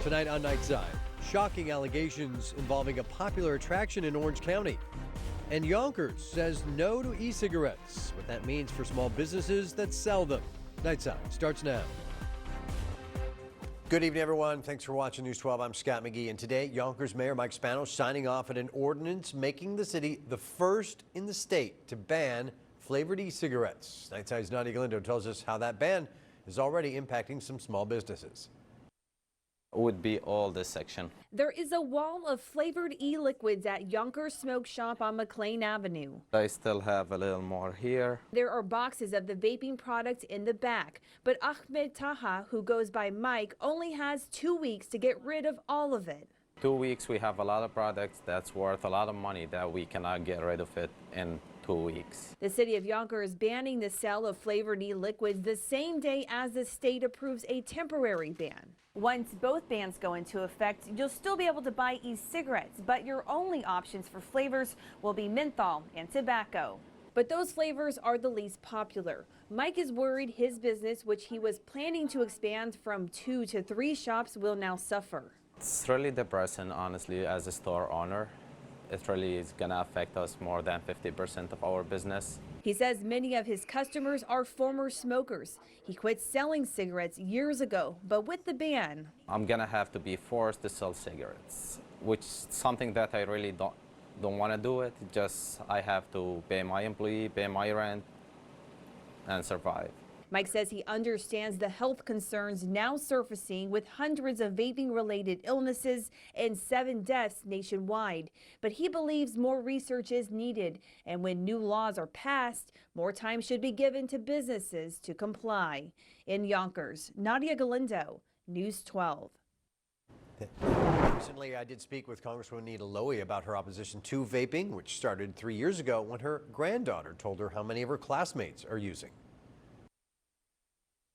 Tonight on Nightside, shocking allegations involving a popular attraction in Orange County. And Yonkers says no to e-cigarettes, what that means for small businesses that sell them. Nightside starts now. Good evening, everyone. Thanks for watching News 12. I'm Scott McGee, and today, Yonkers Mayor Mike Spanos signing off on an ordinance making the city the first in the state to ban flavored e-cigarettes. Nightside's Nadia Galindo tells us how that ban is already impacting some small businesses. Would be all this section. There is a wall of flavored e-liquids at Yonkers Smoke Shop on McLean Avenue. I still have a little more here. There are boxes of the vaping products in the back, but Ahmed Taha, who goes by Mike, only has 2 weeks to get rid of all of it. 2 weeks, we have a lot of products that's worth a lot of money that we cannot get rid of it in 2 weeks. The city of Yonkers banning the sale of flavored e-liquids the same day as the state approves a temporary ban. Once both bans go into effect, you'll still be able to buy e-cigarettes, but your only options for flavors will be menthol and tobacco. But those flavors are the least popular. Mike is worried his business, which he was planning to expand from 2 to 3 shops, will now suffer. It's really depressing, honestly, as a store owner. It really is going to affect us more than 50% of our business. He says many of his customers are former smokers. He quit selling cigarettes years ago, but with the ban, I'm going to have to be forced to sell cigarettes, which is something that I really don't want to do it. Just I have to pay my employee, pay my rent, and survive. Mike says he understands the health concerns now surfacing with hundreds of vaping-related illnesses and 7 deaths nationwide. But he believes more research is needed, and when new laws are passed, more time should be given to businesses to comply. In Yonkers, Nadia Galindo, News 12. Recently, I did speak with Congresswoman Nita Lowey about her opposition to vaping, which started 3 years ago when her granddaughter told her how many of her classmates are using.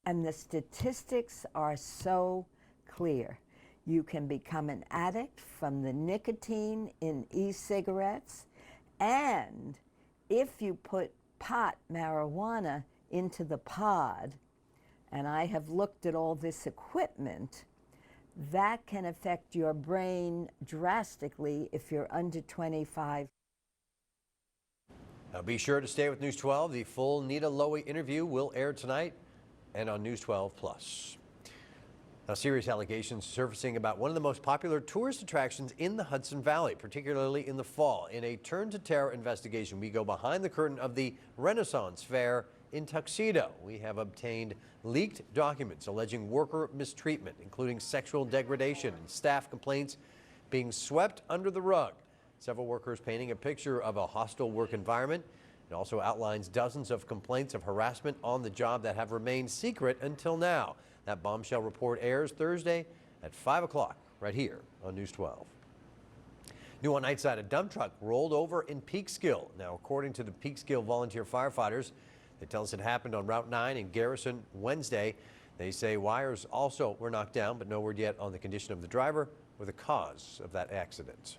And the statistics are so clear. You can become an addict from the nicotine in e-cigarettes, and if you put pot marijuana into the pod, and I have looked at all this equipment, that can affect your brain drastically if you're under 25. Now be sure to stay with News 12. The full Nita Lowey interview will air tonight and on News 12 Plus. Now, serious allegations surfacing about one of the most popular tourist attractions in the Hudson Valley, particularly in the fall. In a Turn to Terror investigation, we go behind the curtain of the Renaissance Fair in Tuxedo. We have obtained leaked documents alleging worker mistreatment, including sexual degradation and staff complaints being swept under the rug. Several workers painting a picture of a hostile work environment. It also outlines dozens of complaints of harassment on the job that have remained secret until now. That bombshell report airs Thursday at 5 o'clock right here on News 12. New on Nightside, a dump truck rolled over in Peekskill. Now, according to the Peekskill volunteer firefighters, they tell us it happened on Route 9 in Garrison Wednesday. They say wires also were knocked down, but no word yet on the condition of the driver or the cause of that accident.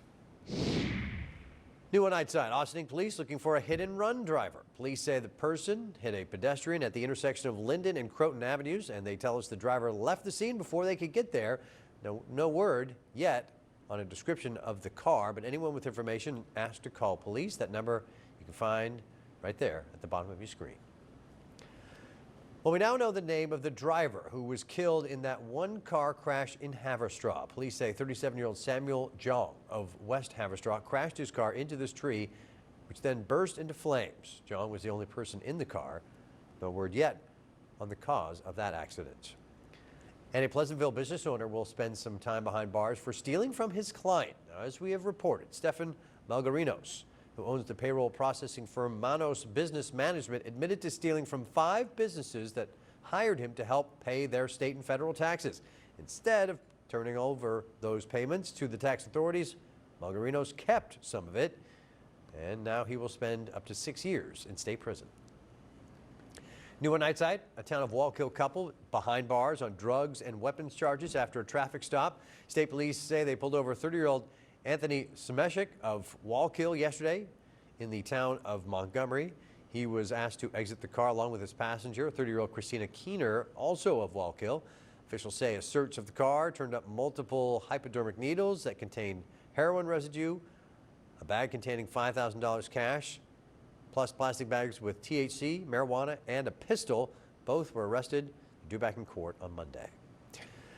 New on Nightside, Ossining police looking for a hit-and-run driver. Police say the person hit a pedestrian at the intersection of Linden and Croton Avenues, and they tell us the driver left the scene before they could get there. No word yet on a description of the car, but anyone with information asked to call police. That number you can find right there at the bottom of your screen. Well, we now know the name of the driver who was killed in that one-car crash in Haverstraw. Police say 37-year-old Samuel Jong of West Haverstraw crashed his car into this tree, which then burst into flames. Jong was the only person in the car. No word yet on the cause of that accident. And a Pleasantville business owner will spend some time behind bars for stealing from his client. Now, as we have reported, Stefan Malgarinos, who owns the payroll processing firm Manos Business Management, admitted to stealing from 5 businesses that hired him to help pay their state and federal taxes. Instead of turning over those payments to the tax authorities, Malgarinos kept some of it, and now he will spend up to 6 years in state prison. New on Nightside, a town of Wallkill couple behind bars on drugs and weapons charges after a traffic stop. State police say they pulled over 30-year-old Anthony Semeshik of Wallkill yesterday in the town of Montgomery. He was asked to exit the car along with his passenger, 30-year-old Christina Keener, also of Wallkill. Officials say a search of the car turned up multiple hypodermic needles that contained heroin residue, a bag containing $5,000 cash, plus plastic bags with THC, marijuana, and a pistol. Both were arrested, due back in court on Monday.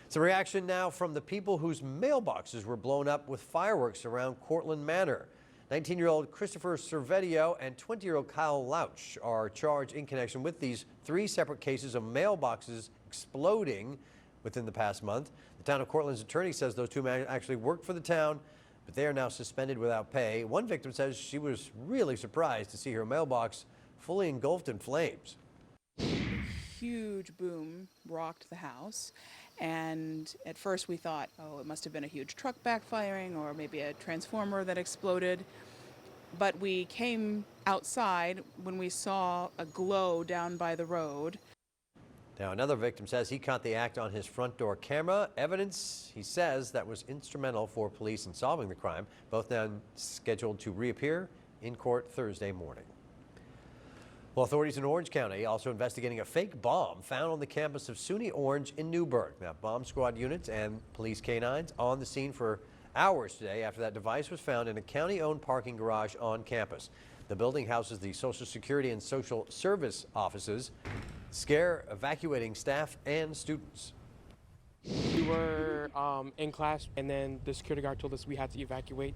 Some reaction now from the people whose mailboxes were blown up with fireworks around Cortland Manor. 19-year-old Christopher Servetio and 20-year-old Kyle Lauch are charged in connection with these 3 separate cases of mailboxes exploding within the past month. The town of Cortland's attorney says those 2 men actually worked for the town, but they are now suspended without pay. One victim says she was really surprised to see her mailbox fully engulfed in flames. Huge boom rocked the house, and at first we thought, oh, it must have been a huge truck backfiring or maybe a transformer that exploded. But we came outside when we saw a glow down by the road. Now, another victim says he caught the act on his front door camera. Evidence, he says, that was instrumental for police in solving the crime. Both now scheduled to reappear in court Thursday morning. Well, authorities in Orange County also investigating a fake bomb found on the campus of SUNY Orange in Newburgh. Now, bomb squad units and police canines on the scene for hours today after that device was found in a county-owned parking garage on campus. The building houses the Social Security and Social Service offices, scare evacuating staff and students. We were in class, and then the security guard told us we had to evacuate.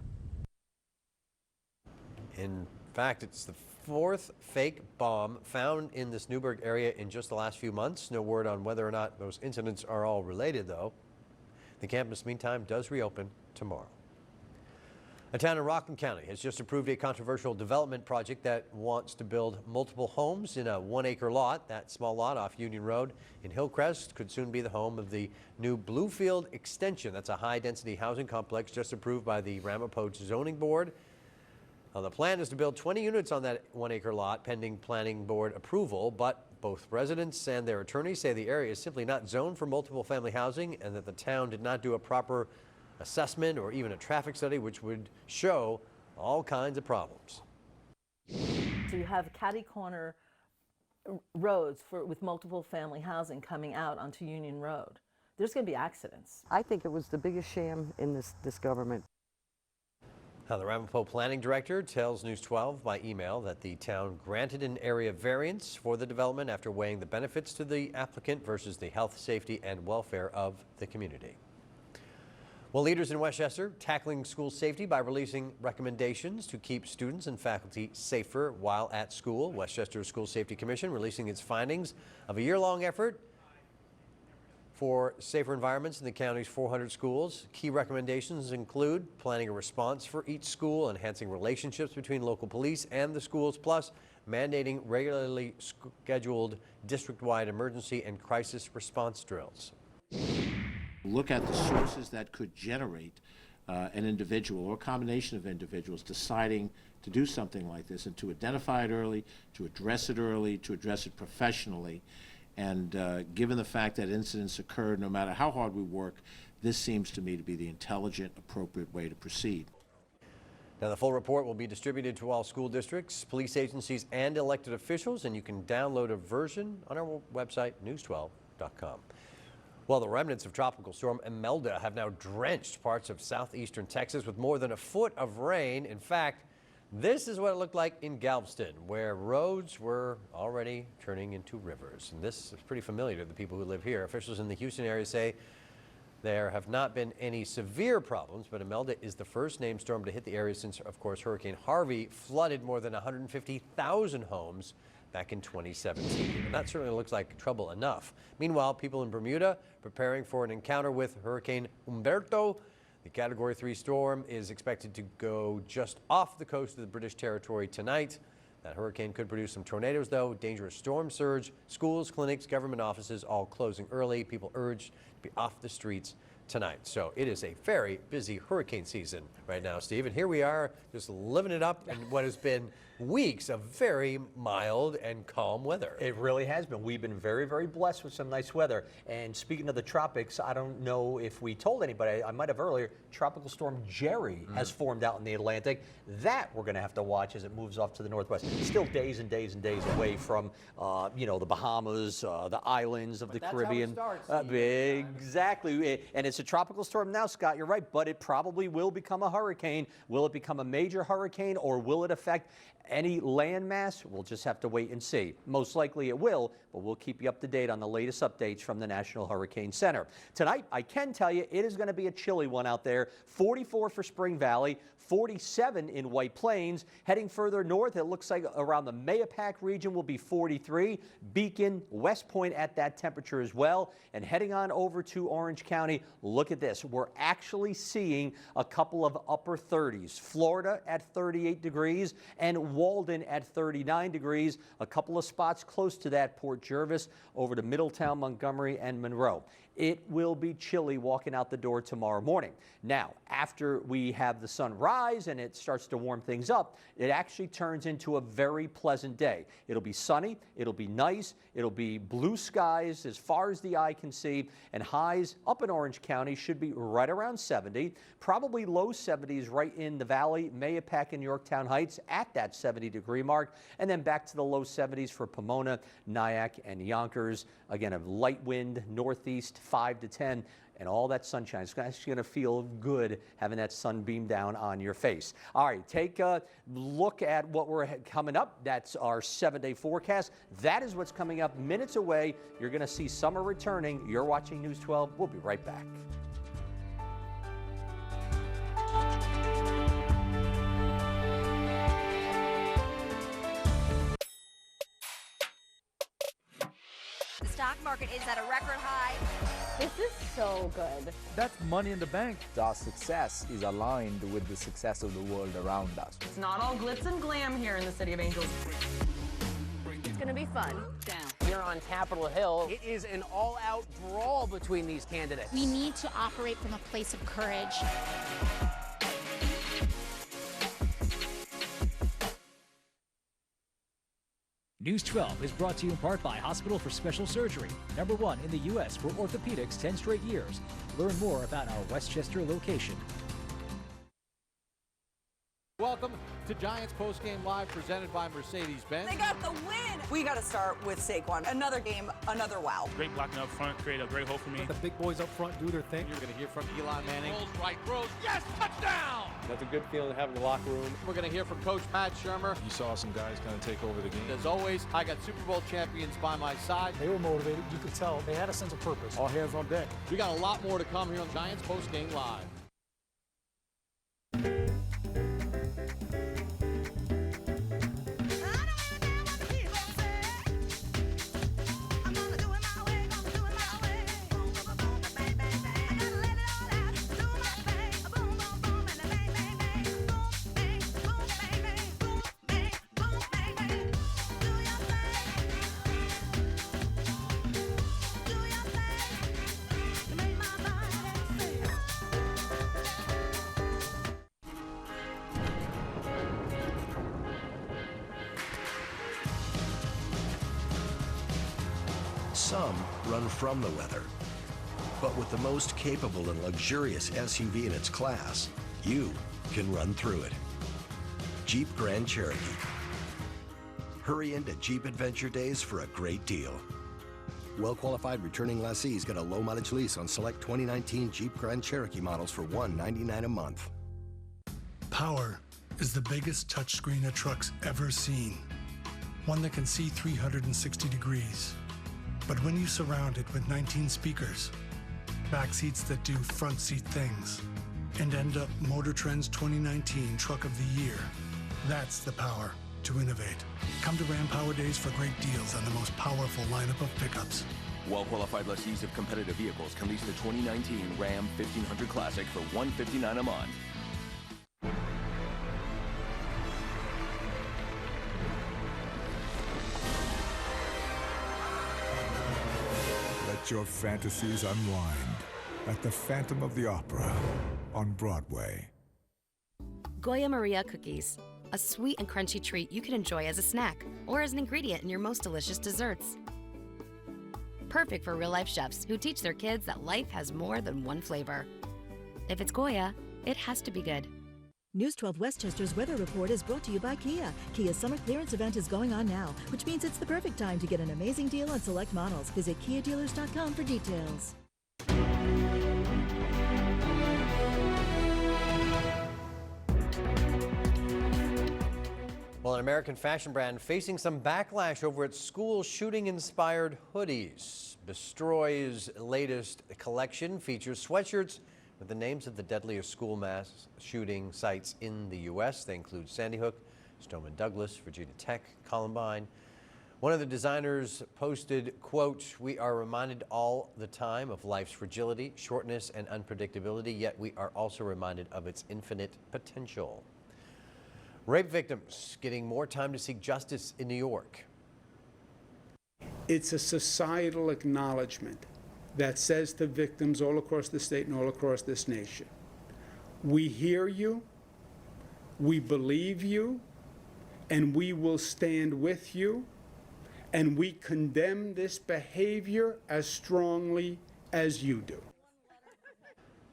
In fact, it's the 4th fake bomb found in this Newburgh area in just the last few months. No word on whether or not those incidents are all related, though. The campus, meantime, does reopen tomorrow. A town in Rockland County has just approved a controversial development project that wants to build multiple homes in a 1-acre lot. That small lot off Union Road in Hillcrest could soon be the home of the new Bluefield Extension. That's a high-density housing complex just approved by the Ramapo Zoning Board. Now, the plan is to build 20 units on that 1-acre lot pending planning board approval, but both residents and their attorneys say the area is simply not zoned for multiple family housing and that the town did not do a proper assessment or even a traffic study, which would show all kinds of problems. So you have catty corner roads with multiple family housing coming out onto Union Road. There's going to be accidents. I think it was the biggest sham in this government. Now, the Ramapo Planning Director tells News 12 by email that the town granted an area variance for the development after weighing the benefits to the applicant versus the health, safety, and welfare of the community. Well, leaders in Westchester tackling school safety by releasing recommendations to keep students and faculty safer while at school. Westchester School Safety Commission releasing its findings of a year-long effort for safer environments in the county's 400 schools. Key recommendations include planning a response for each school, enhancing relationships between local police and the schools, plus mandating regularly scheduled district-wide emergency and crisis response drills. Look at the sources that could generate an individual or a combination of individuals deciding to do something like this, and to identify it early, to address it professionally. And given the fact that incidents occurred, no matter how hard we work, this seems to me to be the intelligent, appropriate way to proceed. Now, the full report will be distributed to all school districts, police agencies, and elected officials, and you can download a version on our website, news12.com. Well, the remnants of Tropical Storm Imelda have now drenched parts of southeastern Texas with more than a foot of rain. In fact, this is what it looked like in Galveston, where roads were already turning into rivers. And this is pretty familiar to the people who live here. Officials in the Houston area say there have not been any severe problems, but Imelda is the first named storm to hit the area since, of course, Hurricane Harvey flooded more than 150,000 homes back in 2017. And that certainly looks like trouble enough. Meanwhile, people in Bermuda preparing for an encounter with Hurricane Humberto. The Category 3 storm is expected to go just off the coast of the British territory tonight. That hurricane could produce some tornadoes, though. Dangerous storm surge. Schools, clinics, government offices all closing early. People urged to be off the streets tonight. So it is a very busy hurricane season right now, Steve. And here we are just living it up in what has been weeks of very mild and calm weather. It really has been. We've been very, very blessed with some nice weather. And speaking of the tropics, I don't know if we told anybody, I might have earlier, Tropical Storm Jerry has formed out in the Atlantic. That we're going to have to watch as it moves off to the northwest. Still days and days and days away from, the Bahamas, the islands of the Caribbean. That's how it starts. Exactly. And it's a tropical storm now, Scott, you're right, but it probably will become a hurricane. Will it become a major hurricane, or will it affect any landmass? We'll just have to wait and see. Most likely it will, but we'll keep you up to date on the latest updates from the National Hurricane Center. Tonight, I can tell you, it is going to be a chilly one out there. 44 for Spring Valley, 47 in White Plains. Heading further north, it looks like around the Mahopac region will be 43. Beacon, West Point at that temperature as well. And heading on over to Orange County, look at this. We're actually seeing a couple of upper 30s. Florida at 38 degrees and Walden at 39 degrees. A couple of spots close to that, Port Jervis, over to Middletown, Montgomery, and Monroe. It will be chilly walking out the door tomorrow morning. Now, after we have the sun rise and it starts to warm things up, it actually turns into a very pleasant day. It'll be sunny, it'll be nice, it'll be blue skies as far as the eye can see, and highs up in Orange County should be right around 70, probably low 70s right in the valley, Mahopac and Yorktown Heights at that 70-degree mark, and then back to the low 70s for Pomona, Nyack, and Yonkers. Again, a light wind, northeast, 5 to 10, and all that sunshine. It's actually going to feel good having that sun beam down on your face. All right, take a look at what we're coming up. That's our 7-day forecast. That is what's coming up minutes away. You're going to see summer returning. You're watching News 12. We'll be right back. The stock market is at a record high. This is so good. That's money in the bank. Our success is aligned with the success of the world around us. It's not all glitz and glam here in the City of Angels. It's going to be fun. Here on Capitol Hill, it is an all-out brawl between these candidates. We need to operate from a place of courage. News 12 is brought to you in part by Hospital for Special Surgery, #1 in the U.S. for orthopedics 10 straight years. Learn more about our Westchester location. Welcome to Giants Postgame Live, presented by Mercedes-Benz. They got the win. We got to start with Saquon. Another game, another wow. Great blocking up front, create a great hole for me. Let the big boys up front do their thing. You're going to hear from Eli Manning. Rolls right, throws, yes, touchdown! That's a good feeling to have in the locker room. We're going to hear from Coach Pat Shermer. You saw some guys kind of take over the game. As always, I got Super Bowl champions by my side. They were motivated. You could tell they had a sense of purpose. All hands on deck. We got a lot more to come here on Giants Postgame Live. Some run from the weather, but with the most capable and luxurious SUV in its class, you can run through it. Jeep Grand Cherokee. Hurry into Jeep Adventure Days for a great deal. Well-qualified returning lessees get a low-mileage lease on select 2019 Jeep Grand Cherokee models for $199 a month. Power is the biggest touchscreen a truck's ever seen. One that can see 360 degrees. But when you surround it with 19 speakers, back seats that do front seat things, and end up Motor Trend's 2019 Truck of the Year, that's the power to innovate. Come to Ram Power Days for great deals on the most powerful lineup of pickups. Well-qualified lessees of competitive vehicles can lease the 2019 Ram 1500 Classic for $159 a month. Let your fantasies unwind at the Phantom of the Opera on Broadway. Goya Maria cookies. a sweet and crunchy treat you can enjoy as a snack or as an ingredient in your most delicious desserts. Perfect for real-life chefs who teach their kids that life has more than one flavor. If it's Goya, it has to be good. News 12 Westchester's weather report is brought to you by Kia. Kia's summer clearance event is going on now, which means it's the perfect time to get an amazing deal on select models. Visit KiaDealers.com for details. Well, an American fashion brand facing some backlash over its school shooting-inspired hoodies. Bestroy's latest collection features sweatshirts with the names of the deadliest school mass shooting sites in the U.S. They include Sandy Hook, Stoneman Douglas, Virginia Tech, Columbine. One of the designers posted, quote, "We are reminded all the time of life's fragility, shortness, and unpredictability, yet we are also reminded of its infinite potential." Rape victims getting more time to seek justice in New York. It's a societal acknowledgement that says to victims all across the state and all across this nation, we hear you, we believe you, and we will stand with you, and we condemn this behavior as strongly as you do.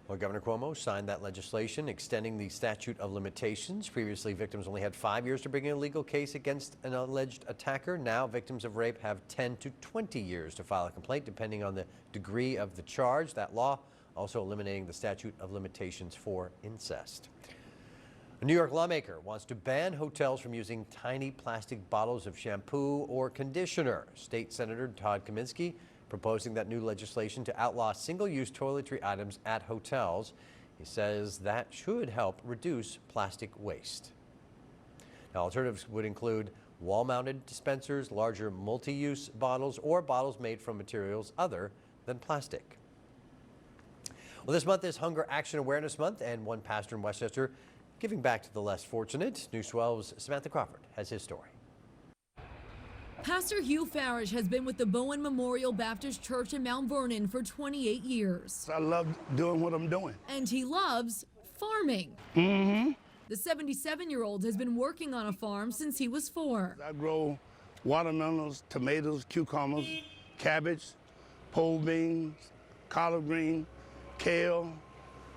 Well, Governor Cuomo signed that legislation extending the statute of limitations. Previously, victims only had 5 years to bring in a legal case against an alleged attacker. Now, victims of rape have 10 to 20 years to file a complaint, depending on the degree of the charge. That law also eliminating the statute of limitations for incest. A New York lawmaker wants to ban hotels from using tiny plastic bottles of shampoo or conditioner. State Senator Todd Kaminsky proposing that new legislation to outlaw single-use toiletry items at hotels. He says that should help reduce plastic waste. Now, alternatives would include wall-mounted dispensers, larger multi-use bottles, or bottles made from materials other than plastic. Well, this month is Hunger Action Awareness Month, and one pastor in Westchester giving back to the less fortunate. News 12's Samantha Crawford has his story. Pastor Hugh Farish has been with the Bowen Memorial Baptist Church in Mount Vernon for 28 years. I love doing what I'm doing. And he loves farming. Mm-hmm. The 77-year-old has been working on a farm since he was 4. I grow watermelons, tomatoes, cucumbers, cabbage, pole beans, collard green, kale,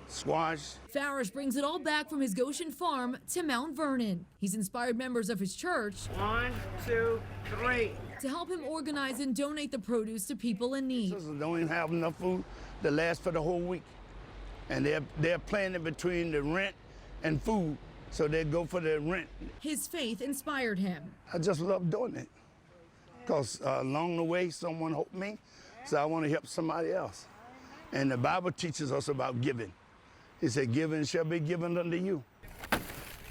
squash. Farish brings it all back from his Goshen farm to Mount Vernon. He's inspired members of his church 1, 2, 3 to help him organize and donate the produce to people in need. Sisters don't even have enough food to last for the whole week. And they're planning between the rent and food, so they go for the rent. His faith inspired him. I just love doing it because along the way someone helped me, so I want to help somebody else. And the Bible teaches us about giving. It said, "Given shall be given unto you."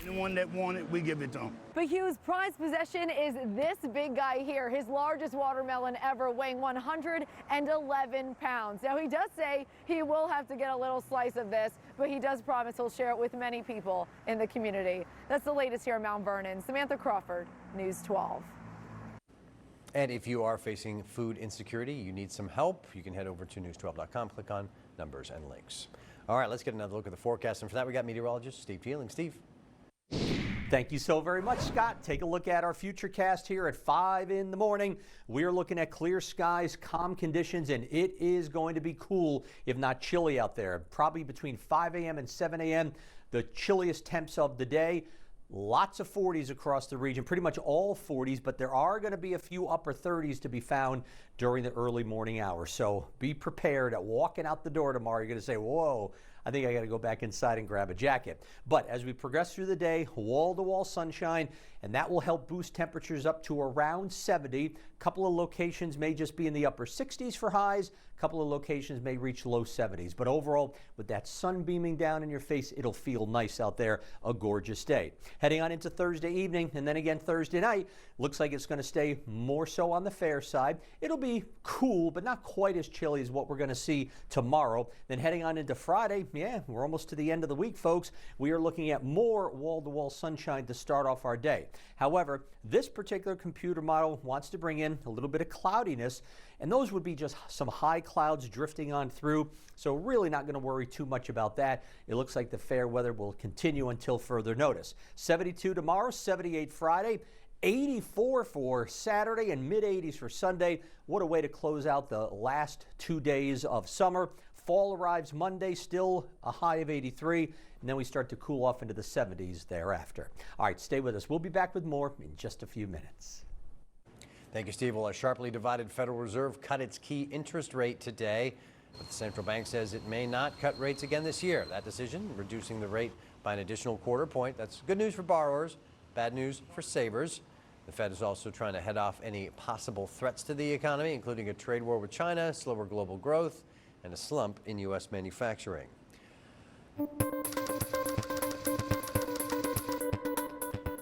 Anyone that want it, we give it to them. But Hugh's prized possession is this big guy here, his largest watermelon ever, weighing 111 pounds. Now, he does say he will have to get a little slice of this, but he does promise he'll share it with many people in the community. That's the latest here in Mount Vernon. Samantha Crawford, News 12. And if you are facing food insecurity, you need some help, you can head over to news12.com, click on numbers and links. All right, let's get another look at the forecast. And for that, we got meteorologist Steve Teeling. Steve. Thank you so very much, Scott. Take a look at our futurecast here at 5 in the morning. We're looking at clear skies, calm conditions, and it is going to be cool, if not chilly out there. Probably between 5 a.m. and 7 a.m., the chilliest temps of the day. Lots of 40s across the region, pretty much all 40s, but there are going to be a few upper 30s to be found during the early morning hours. So be prepared at walking out the door tomorrow. You're going to say, whoa, I think I got to go back inside and grab a jacket. But as we progress through the day, wall-to-wall sunshine, and that will help boost temperatures up to around 70. A couple of locations may just be in the upper 60s for highs. A couple of locations may reach low 70s. But overall, with that sun beaming down in your face, it'll feel nice out there. A gorgeous day. Heading on into Thursday evening, and then again Thursday night, looks like it's going to stay more so on the fair side. It'll be cool, but not quite as chilly as what we're going to see tomorrow. Then heading on into Friday, yeah, we're almost to the end of the week, folks. We are looking at more wall-to-wall sunshine to start off our day. However, this particular computer model wants to bring in a little bit of cloudiness, and those would be just some high clouds drifting on through, so really not going to worry too much about that. It looks like the fair weather will continue until further notice. 72 tomorrow, 78 Friday, 84 for Saturday, and mid-80s for Sunday. What a way to close out the last 2 days of summer. Fall arrives Monday, still a high of 83, and then we start to cool off into the 70s thereafter. All right, stay with us. We'll be back with more in just a few minutes. Thank you, Steve. Well, a sharply divided Federal Reserve cut its key interest rate today, but the central bank says it may not cut rates again this year. That decision, reducing the rate by an additional quarter point, that's good news for borrowers, bad news for savers. The Fed is also trying to head off any possible threats to the economy, including a trade war with China, slower global growth, and a slump in U.S. manufacturing.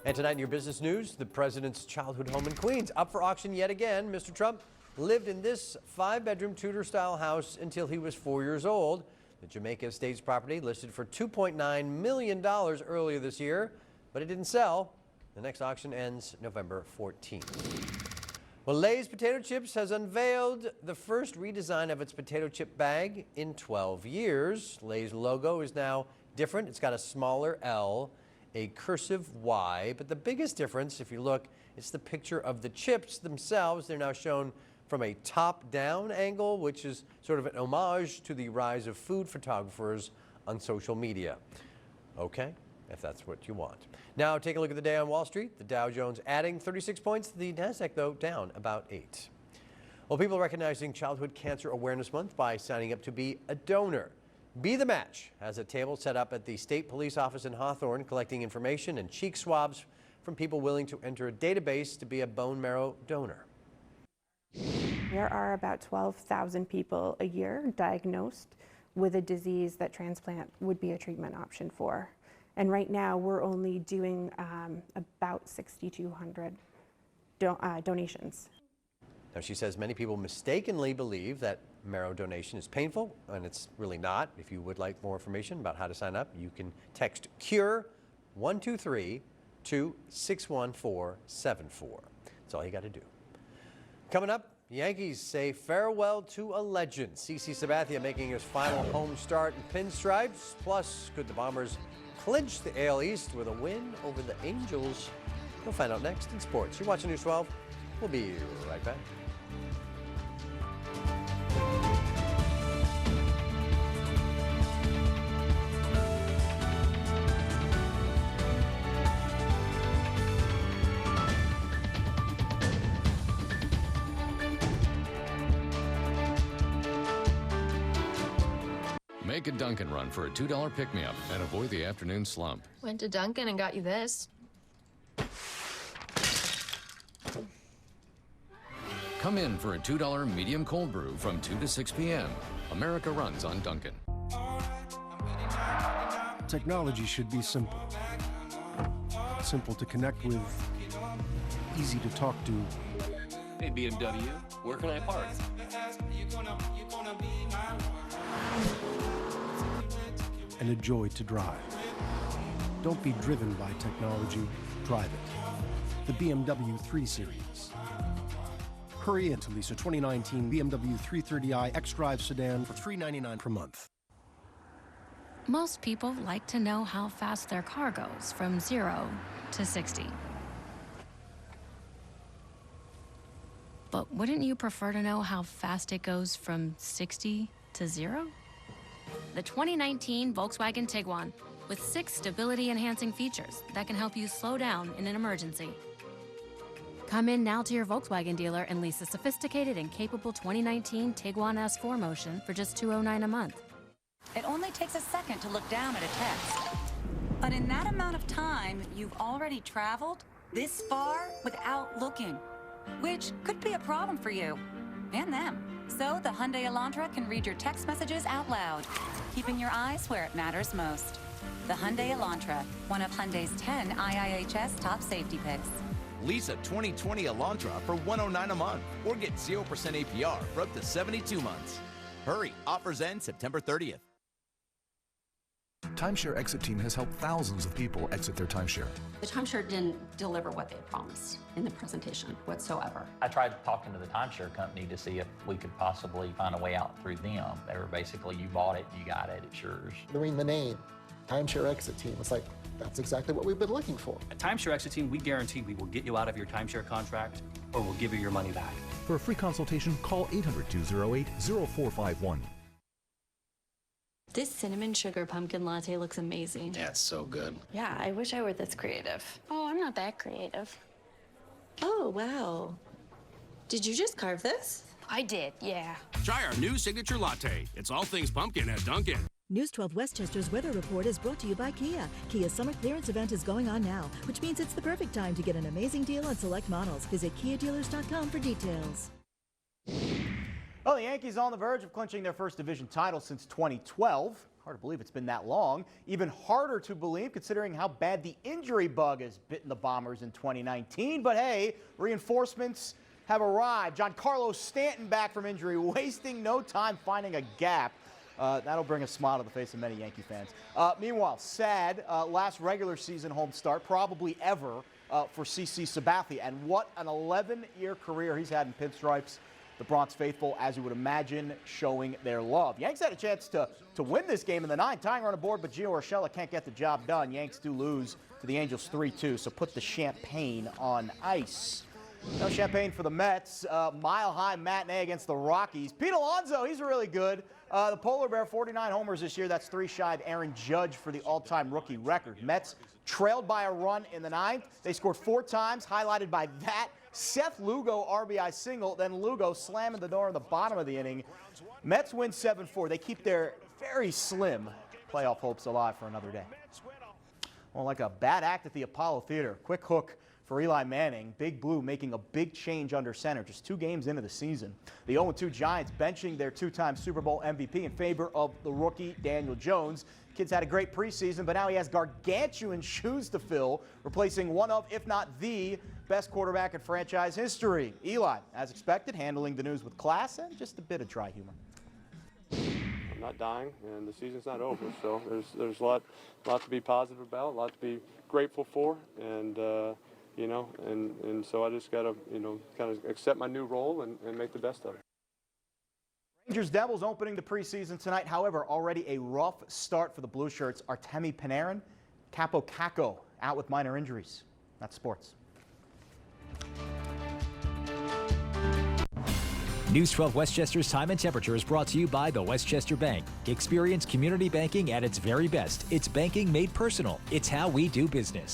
And tonight in your business news, the president's childhood home in Queens up for auction yet again. Mr. Trump lived in this 5-bedroom Tudor-style house until he was 4 years old. The Jamaica Estates property listed for $2.9 million earlier this year, but it didn't sell. The next auction ends November 14th. Well, Lay's Potato Chips has unveiled the first redesign of its potato chip bag in 12 years. Lay's logo is now different. It's got a smaller L, a cursive Y, but the biggest difference, if you look, it's the picture of the chips themselves. They're now shown from a top-down angle, which is sort of an homage to the rise of food photographers on social media. Okay, if that's what you want. Now take a look at the day on Wall Street. The Dow Jones adding 36 points. The Nasdaq, though, down about 8. Well, people are recognizing Childhood Cancer Awareness Month by signing up to be a donor. Be the Match has a table set up at the State Police Office in Hawthorne collecting information and cheek swabs from people willing to enter a database to be a bone marrow donor. There are about 12,000 people a year diagnosed with a disease that transplant would be a treatment option for. And right now, we're only doing about 6,200 donations. Now, she says many people mistakenly believe that marrow donation is painful, and it's really not. If you would like more information about how to sign up, you can text CURE 123 to 61474. That's all you got to do. Coming up, Yankees say farewell to a legend. CC Sabathia making his final home start in pinstripes. Plus, could the Bombers clinch the AL East with a win over the Angels? We'll find out next in sports. You're watching News 12. We'll be right back. Make a Dunkin' run for a $2 pick-me-up and avoid the afternoon slump. Went to Dunkin' and got you this. Come in for a $2 medium cold brew from 2 to 6 p.m. America runs on Dunkin'. Technology should be simple. Simple to connect with, easy to talk to. Hey, BMW, where can I park? And a joy to drive. Don't be driven by technology, drive it. The BMW 3 Series. Hurry in to lease a 2019 BMW 330i xDrive sedan for $399 per month. Most people like to know how fast their car goes from 0 to 60. But wouldn't you prefer to know how fast it goes from 60 to 0? The 2019 Volkswagen Tiguan, with 6 stability-enhancing features that can help you slow down in an emergency. Come in now to your Volkswagen dealer and lease a sophisticated and capable 2019 Tiguan S4 Motion for just $209 a month. It only takes a second to look down at a text. But in that amount of time, you've already traveled this far without looking, which could be a problem for you and them. So the Hyundai Elantra can read your text messages out loud, keeping your eyes where it matters most. The Hyundai Elantra, one of Hyundai's 10 IIHS top safety picks. Lease a 2020 Elantra for $109 a month or get 0% APR for up to 72 months. Hurry, offers end September 30th. Timeshare Exit Team has helped thousands of people exit their timeshare. The timeshare didn't deliver what they had promised in the presentation whatsoever. I tried talking to the timeshare company to see if we could possibly find a way out through them. They were basically, you bought it, you got it, it's yours. Knowing the name, Timeshare Exit Team, it's like, that's exactly what we've been looking for. At Timeshare Exit Team, we guarantee we will get you out of your timeshare contract or we'll give you your money back. For a free consultation, call 800-208-0451. This cinnamon sugar pumpkin latte looks amazing. Yeah, it's so good. Yeah, I wish I were this creative. Oh, I'm not that creative. Oh, wow. Did you just carve this? I did, yeah. Try our new signature latte. It's all things pumpkin at Dunkin'. News 12 Westchester's weather report is brought to you by Kia. Kia's summer clearance event is going on now, which means it's the perfect time to get an amazing deal on select models. Visit KiaDealers.com for details. Well, the Yankees on the verge of clinching their first division title since 2012. Hard to believe it's been that long. Even harder to believe considering how bad the injury bug has bitten the Bombers in 2019. But hey, reinforcements have arrived. Giancarlo Stanton back from injury, wasting no time finding a gap. That'll bring a smile to the face of many Yankee fans. Meanwhile, sad last regular season home start, probably ever, for CC Sabathia. And what an 11-year career he's had in pinstripes. The Bronx faithful, as you would imagine, showing their love. Yanks had a chance to win this game in the ninth, tying on the board, but Gio Urshela can't get the job done. Yanks do lose to the Angels 3-2, so put the champagne on ice. No champagne for the Mets. Mile-high matinee against the Rockies. Pete Alonso, he's really good. The Polar Bear, 49 homers this year. That's 3 shy of Aaron Judge for the all-time rookie record. Mets trailed by a run in the ninth. They scored 4 times, highlighted by that Seth Lugo RBI single, then Lugo slamming the door in the bottom of the inning. Mets win 7-4. They keep their very slim playoff hopes alive for another day. Well, like a bad act at the Apollo Theater. Quick hook for Eli Manning. Big Blue making a big change under center just 2 games into the season. The 0-2 Giants benching their 2-time Super Bowl MVP in favor of the rookie Daniel Jones. Kid's had a great preseason, but now he has gargantuan shoes to fill, replacing one of, if not the best quarterback in franchise history. Eli, as expected, handling the news with class and just a bit of dry humor. I'm not dying, and the season's not over, so there's a lot to be positive about, a lot to be grateful for, and you know, and so I just got to, you know, kind of accept my new role and make the best of it. Rangers Devils opening the preseason tonight. However, already a rough start for the Blue Shirts. Artemi Panarin, Capo Caco out with minor injuries. That's sports. News 12 Westchester's Time and Temperature is brought to you by the Westchester Bank. Experience community banking at its very best. It's banking made personal. It's how we do business.